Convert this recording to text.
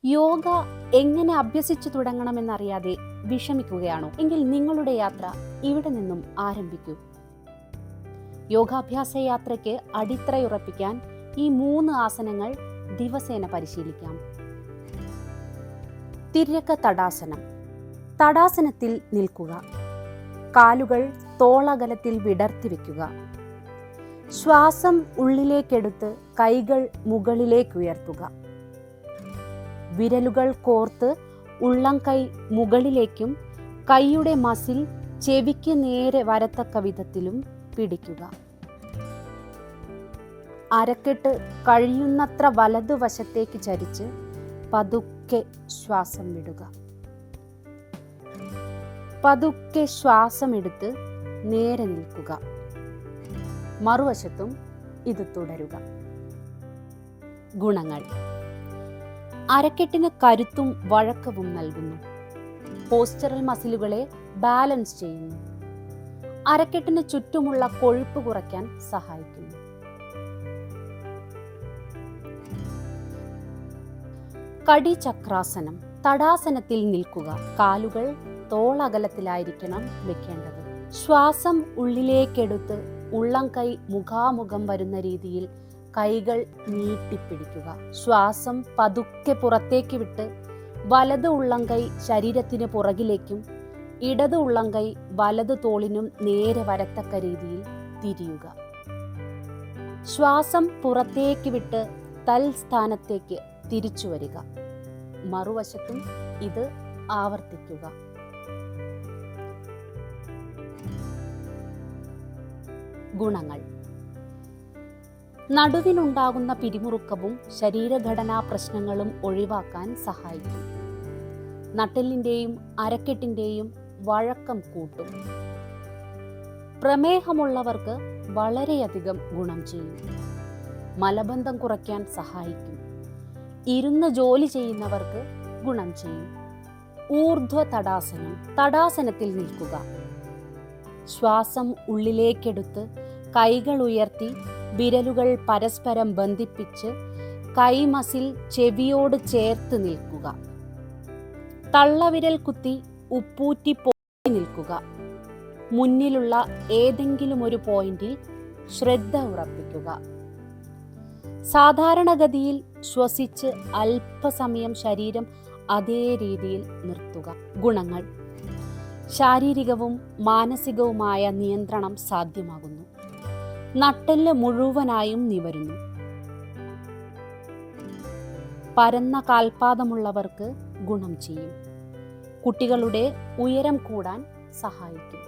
യോഗ എങ്ങനെ അഭ്യസിച്ചു തുടങ്ങണമെന്നറിയാതെ വിഷമിക്കുകയാണോ? എങ്കിൽ നിങ്ങളുടെ യാത്ര ഇവിടെ നിന്നും ആരംഭിക്കൂ. യോഗാഭ്യാസ യാത്രയ്ക്ക് അടിത്തറയുറപ്പിക്കാൻ ഈ 3 ആസനങ്ങൾ ദിവസേന പരിശീലിക്കാം. തിര്യക തടാസനം. തടാസനത്തിൽ നിൽക്കുക. കാലുകൾ തോളകലത്തിൽ വിടർത്തി വയ്ക്കുക. ശ്വാസം ഉള്ളിലേക്കെടുത്ത് കൈകൾ മുകളിലേക്ക് ഉയർത്തുക. വിരലുകൾ കോർത്ത് ഉള്ളംകൈ മുകളിലേക്കും കൈയുടെ മസിൽ ചെവിക്ക് നേരെ വരത്തക്ക വിധത്തിലും പിടിക്കുക. അരക്കെട്ട് കഴിയുന്നത്ര വലതുവശത്തേക്ക് ചരിച്ച് പതുക്കെ ശ്വാസം വിടുക. പതുക്കെ ശ്വാസമെടുത്ത് നേരെ നിൽക്കുക. മറുവശത്തും ഇത് തുടരുക. ഗുണങ്ങൾ: അരക്കെട്ടിന് കരുത്തും വഴക്കവും നൽകുന്നു. പോസ്ചറൽ മസിലുകളെ ബാലൻസ് ചെയ്യുന്നു. അരക്കെട്ടിന് ചുറ്റുമുള്ള കൊഴുപ്പ് കുറയ്ക്കാൻ സഹായിക്കുന്നു. കടി ചക്രാസനം. തടാസനത്തിൽ നിൽക്കുക. കാലുകൾ തോളകലത്തിലായിരിക്കണം വെക്കേണ്ടത്. ശ്വാസം ഉള്ളിലേക്കെടുത്ത് ഉള്ളംകൈ മുഖാമുഖം വരുന്ന രീതിയിൽ കൈകൾ നീട്ടിപ്പിടിക്കുക. ശ്വാസം പതുക്കെ പുറത്തേക്ക് വിട്ട് വലത് ഉള്ളംകൈ ശരീരത്തിന് പുറകിലേക്കും ഇടത് ഉള്ളംകൈ വലത് തോളിനും നേരെ വരത്തക്ക രീതിയിൽ തിരിയുക. ശ്വാസം പുറത്തേക്ക് വിട്ട് തൽസ്ഥാനത്തേക്ക് തിരിച്ചു വരിക. മറുവശത്തും ഇത് ആവർത്തിക്കുക. ഗുണങ്ങൾ: നടുവിനുണ്ടാകുന്ന പിരിമുറുക്കവും ശരീരഘടനാ പ്രശ്നങ്ങളും ഒഴിവാക്കാൻ സഹായിക്കും. നട്ടെല്ലിൻ്റെയും അരക്കെട്ടിൻ്റെയും വഴക്കം കൂട്ടും. പ്രമേഹമുള്ളവർക്ക് വളരെയധികം ഗുണം ചെയ്യും. മലബന്ധം കുറയ്ക്കാൻ സഹായിക്കും. ഇരുന്ന് ജോലി ചെയ്യുന്നവർക്ക് ഗുണം ചെയ്യും. ഊർധ്വ തടാസനം. തടാസനത്തിൽ നിൽക്കുക. ശ്വാസം ഉള്ളിലേക്കെടുത്ത് കൈകൾ ഉയർത്തി വിരലുകൾ പരസ്പരം ബന്ധിപ്പിച്ച് കൈമസിൽ ചെവിയോട് ചേർത്ത് നിൽക്കുക. തള്ളവിരൽ കുത്തി ഉപ്പൂറ്റി പോയി നിൽക്കുക. മുന്നിലുള്ള ഏതെങ്കിലും ഒരു പോയിന്റിൽ ശ്രദ്ധ ഉറപ്പിക്കുക. സാധാരണഗതിയിൽ ശ്വസിച്ച് അല്പസമയം ശരീരം അതേ രീതിയിൽ നിർത്തുക. ഗുണങ്ങൾ: ശാരീരികവും മാനസികവുമായ നിയന്ത്രണം സാധ്യമാകുന്നു. നട്ടെല്ല് മുഴുവനായും നിവരുന്നു. പരന്ന കാൽപാദമുള്ളവർക്ക് ഗുണം ചെയ്യും. കുട്ടികളുടെ ഉയരം കൂടാൻ സഹായിക്കും.